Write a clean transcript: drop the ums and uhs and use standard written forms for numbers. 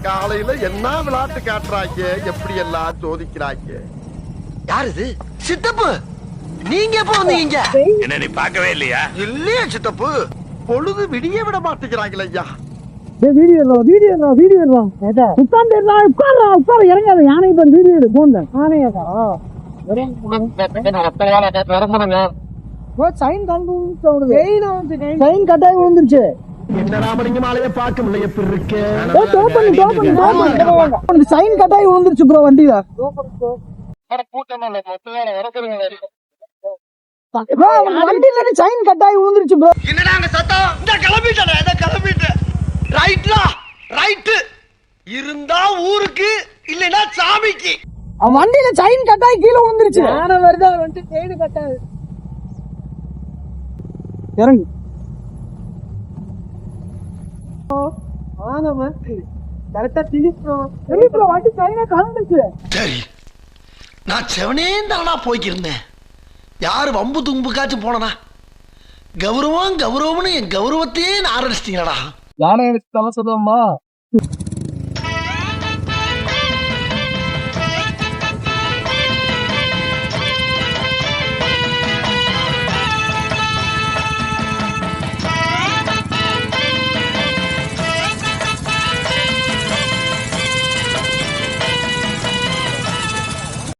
காலையில என்ன விளையாட்டு காட்டுறாங்க, எப்படி எல்லாம் சோதிக்கிறாங்க. யாரு இது? சித்தப்பு, நீங்க எப்ப வந்தீங்க? என்ன நீ பார்க்கவே இல்லையா? இல்லையா சித்தப்பு, பொழுது விடிய விட மாட்டேங்கிறாங்களே ஐயா. உட்கார இறங்காத யானை வீடியோ போன சைன் கட்டாயம் விழுந்துருச்சு. சைன் கட்டாயம் விழுந்துருச்சு ப்ரோ வண்டியில. வண்டியில சைன் கட்டாயம் விழுந்துருச்சு ப்ரோ. என்னடா அங்க சத்தம்? இந்த கிளம்பிட்டேன். ரைட்லா ரைட் இருந்தா ஊருக்கு, இல்லனா சாமிக்கு. வண்டியில சைன் கட்டாயம் கீழே விழுந்துருச்சு. யானை வருது வந்து செயின் கட்டாது. இறங்கு. சரி, நான் செவனேந்தானா போய்க்கிருந்தேன். யாரு வம்பு தும்புக்காச்சும் போனா? கௌரவம்னு என் கௌரவத்தையே ஆரம்பிச்சிட்டீங்களா? யானை தலை சொல்லுவோமா